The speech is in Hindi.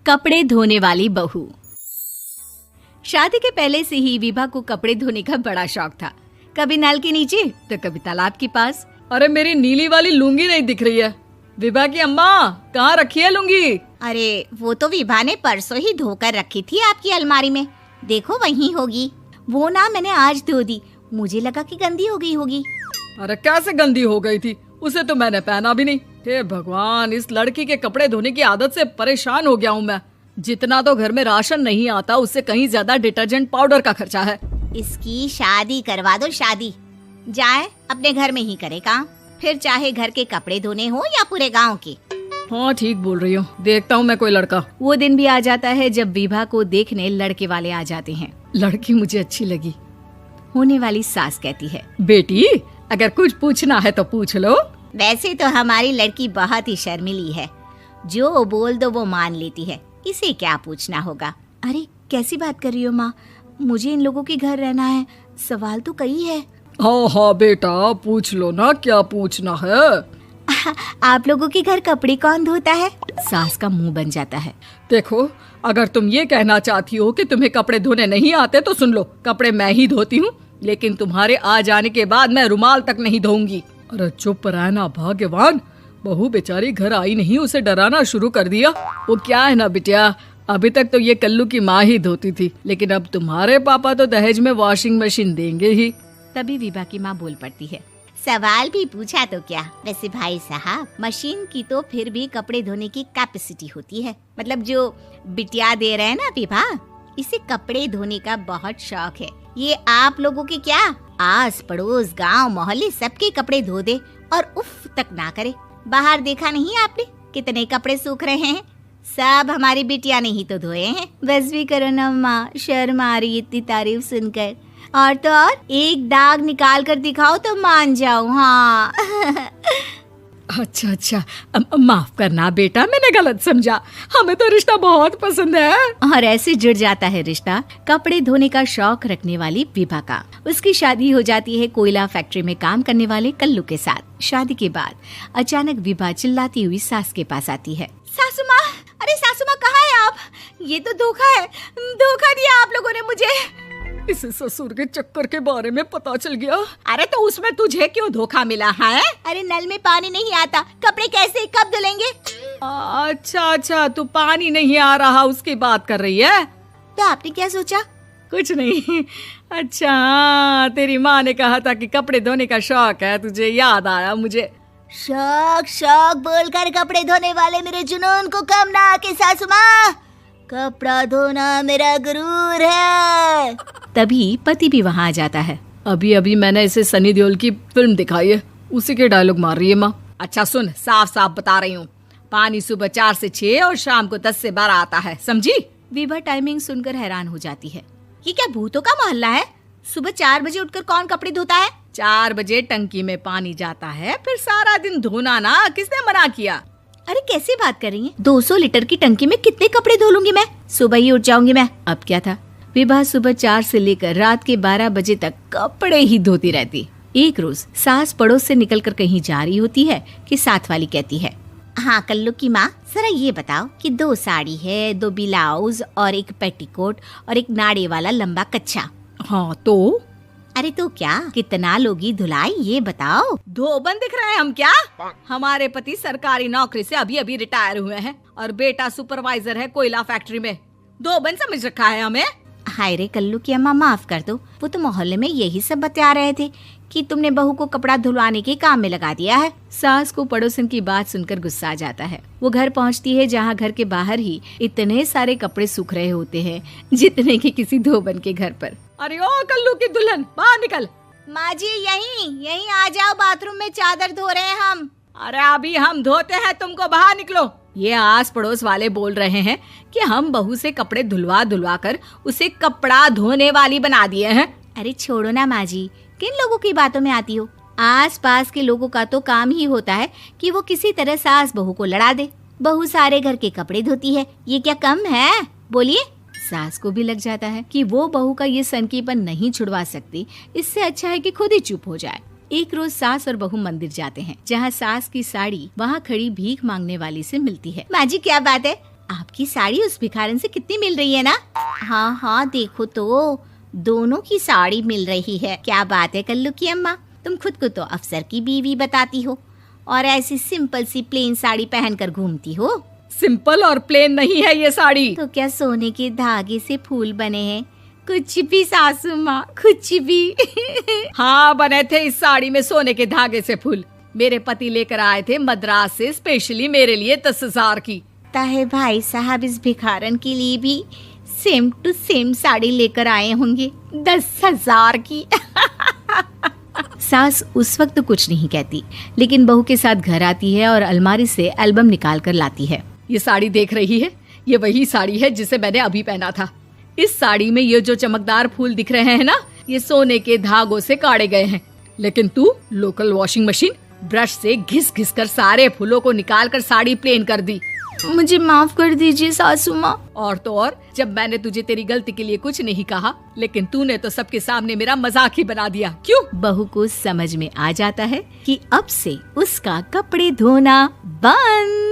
कपड़े धोने वाली बहू। शादी के पहले से ही विभा को कपड़े धोने का बड़ा शौक था। कभी नल के नीचे तो कभी तालाब के पास। अरे मेरी नीली वाली लुंगी नहीं दिख रही है। विभा की अम्मा, कहाँ रखी है लुंगी? अरे वो तो विभा ने परसों ही धोकर रखी थी आपकी अलमारी में, देखो वहीं होगी। वो ना मैंने आज धो दी, मुझे लगा कि गंदी हो गई होगी। अरे कैसे गंदी हो गई थी? उसे तो मैंने पहना भी नहीं। हे भगवान, इस लड़की के कपड़े धोने की आदत से परेशान हो गया हूँ मैं। जितना तो घर में राशन नहीं आता, उससे कहीं ज्यादा डिटर्जेंट पाउडर का खर्चा है। इसकी शादी करवा दो, शादी जाए अपने घर में ही करे काम, फिर चाहे घर के कपड़े धोने हो या पूरे गांव के। हाँ ठीक बोल रही हूँ, देखता हूँ मैं कोई लड़का। वो दिन भी आ जाता है जब विभा को देखने लड़के वाले आ जाते हैं। लड़की मुझे अच्छी लगी। होने वाली सास कहती है, बेटी अगर कुछ पूछना है तो पूछ लो। वैसे तो हमारी लड़की बहुत ही शर्मीली है, जो बोल दो वो मान लेती है, इसे क्या पूछना होगा। अरे कैसी बात कर रही हो माँ, मुझे इन लोगों के घर रहना है, सवाल तो कई है। हाँ हाँ बेटा, पूछ लो ना, क्या पूछना है। आप लोगों के घर कपड़े कौन धोता है? सास का मुंह बन जाता है। देखो, अगर तुम ये कहना चाहती हो कि तुम्हें कपड़े धोने नहीं आते तो सुन लो, कपड़े मैं ही धोती हूँ, लेकिन तुम्हारे आ जाने के बाद मैं रुमाल तक नहीं धोऊंगी। अरे चुप रहना भाग्यवान, बहू बेचारी घर आई नहीं, उसे डराना शुरू कर दिया। वो क्या है ना बिटिया, अभी तक तो ये कल्लू की माँ ही धोती थी, लेकिन अब तुम्हारे पापा तो दहेज में वॉशिंग मशीन देंगे ही। तभी विभा की माँ बोल पड़ती है, सवाल भी पूछा तो क्या। वैसे भाई साहब, मशीन की तो फिर भी कपड़े धोने की कैपेसिटी होती है। मतलब जो बिटिया दे रहे हैं ना विभा, इसे कपड़े धोने का बहुत शौक है। ये आप लोगों के क्या, आस पड़ोस गांव मोहल्ले सबके कपड़े धो दे और उफ तक ना करे। बाहर देखा नहीं आपने कितने कपड़े सूख रहे हैं? सब हमारी बिटिया ने ही तो धोए हैं। बस भी करो ना माँ, शर्म आ रही इतनी तारीफ सुनकर। और तो और एक दाग निकाल कर दिखाओ तो मान जाओ। हाँ अच्छा, माफ करना बेटा, मैंने गलत समझा। हमें तो रिश्ता बहुत पसंद है। और ऐसे जुड़ जाता है रिश्ता कपड़े धोने का शौक रखने वाली विभा का। उसकी शादी हो जाती है कोयला फैक्ट्री में काम करने वाले कल्लू के साथ। शादी के बाद अचानक विभा चिल्लाती हुई सास के पास आती है। सासू माँ, अरे सासू माँ कहाँ है आप? ये तो धोखा है, धोखा दिया आप लोगों ने मुझे। इसे ससुर के चक्कर के बारे में पता चल गया। अरे तो उसमें तुझे क्यों धोखा मिला है? अरे नल में पानी नहीं आता, कपड़े कैसे कब धुलेंगे? अच्छा, तू पानी नहीं आ रहा उसकी बात कर रही है। तो आपने क्या सोचा? कुछ नहीं। अच्छा, तेरी माँ ने कहा था कि कपड़े धोने का शौक है तुझे, याद आया मुझे। शौक बोलकर कपड़े धोने वाले मेरे जुनून को कम ना आके सासू माँ, कपड़ा धोना मेरा गुरूर है। तभी पति भी वहाँ आ जाता है। अभी मैंने इसे सनी देओल की फिल्म दिखाई है, उसी के डायलॉग मार रही है माँ। अच्छा सुन, साफ साफ बता रही हूँ, पानी सुबह 4 से 6 और शाम को 10 से 12 आता है, समझी? विभा टाइमिंग सुनकर हैरान हो जाती है। ये क्या भूतों का मोहल्ला है? सुबह 4 बजे उठकर कौन कपड़े धोता है? 4 बजे टंकी में पानी जाता है, फिर सारा दिन धोना ना, किसने मना किया? अरे कैसी बात कर रही हैं? 200 लीटर की टंकी में कितने कपड़े धो लूंगी मैं? सुबह ही उठ जाऊंगी मैं। अब क्या था, विभा सुबह 4 से लेकर रात के 12 बजे तक कपड़े ही धोती रहती। एक रोज सास पड़ोस से निकलकर कहीं जा रही होती है कि साथ वाली कहती है, हाँ कल्लू की माँ, जरा ये बताओ कि 2 साड़ी है, 2 ब्लाउज और एक पेटीकोट और एक नाड़े वाला लंबा कच्छा। हाँ तो? अरे तो क्या, कितना लोगी धुलाई ये बताओ। धोबन दिख रहे हैं हम क्या? हमारे पति सरकारी नौकरी से अभी रिटायर हुए हैं और बेटा सुपरवाइजर है कोयला फैक्ट्री में। धोबन समझ रखा है हमें? हाय रे कल्लू की अम्मा, माफ कर दो, वो तो मोहल्ले में यही सब बता रहे थे कि तुमने बहू को कपड़ा धुलवाने के काम में लगा दिया है। सास को पड़ोसन की बात सुनकर गुस्सा आ जाता है। वो घर पहुंचती है जहां घर के बाहर ही इतने सारे कपड़े सूख रहे होते हैं जितने कि किसी धोबन के घर पर। अरे ओ कल्लू की दुल्हन, बाहर निकल। माँ जी यहीं आ जाओ, बाथरूम में चादर धो रहे हैं हम। अरे अभी हम धोते हैं, तुमको बाहर निकलो। ये आस पड़ोस वाले बोल रहे हैं कि हम बहू से कपड़े धुलवा कर उसे कपड़ा धोने वाली बना दिए हैं। अरे छोड़ो ना माँ जी, किन लोगों की बातों में आती हो? आस पास के लोगों का तो काम ही होता है कि वो किसी तरह सास बहू को लड़ा दे। बहू सारे घर के कपड़े धोती है, ये क्या कम है? बोलिए। सास को भी लग जाता है कि वो बहू का ये सनकीपन नहीं छुड़वा सकती, इससे अच्छा है कि खुद ही चुप हो जाए। एक रोज सास और बहू मंदिर जाते हैं, जहाँ सास की साड़ी वहाँ खड़ी भीख मांगने वाली से मिलती है। माँ जी क्या बात है, आपकी साड़ी उस भिखारन से कितनी मिल रही है ना? हाँ हाँ देखो तो, दोनों की साड़ी मिल रही है। क्या बात है कल्लू की अम्मा, तुम खुद को तो अफसर की बीवी बताती हो और ऐसी सिंपल सी प्लेन साड़ी पहनकर घूमती हो। सिंपल और प्लेन नहीं है ये साड़ी। तो क्या सोने के धागे से फूल बने हैं? कुछ भी सासू माँ, कुछ भी। हाँ बने थे इस साड़ी में सोने के धागे से फूल। मेरे पति लेकर आए थे मद्रास से स्पेशली मेरे लिए 10,000 की। ताहे भाई साहब इस भिखारन के लिए भी सेम टू सेम साड़ी लेकर आए होंगे 10,000 की। सास उस वक्त तो कुछ नहीं कहती, लेकिन बहू के साथ घर आती है और अलमारी से एल्बम निकाल कर लाती है। ये साड़ी देख रही है, ये वही साड़ी है जिसे मैंने अभी पहना था। इस साड़ी में ये जो चमकदार फूल दिख रहे हैं ना, ये सोने के धागों से काढ़े गए हैं। लेकिन तू लोकल वॉशिंग मशीन ब्रश से घिस घिस कर सारे फूलों को निकाल कर साड़ी प्लेन कर दी। मुझे माफ कर दीजिए सासू माँ। और तो और, जब मैंने तुझे तेरी गलती के लिए कुछ नहीं कहा, लेकिन तूने तो सबके सामने मेरा मजाक ही बना दिया। क्यों? बहू को समझ में आ जाता है कि अब से उसका कपड़े धोना बंद।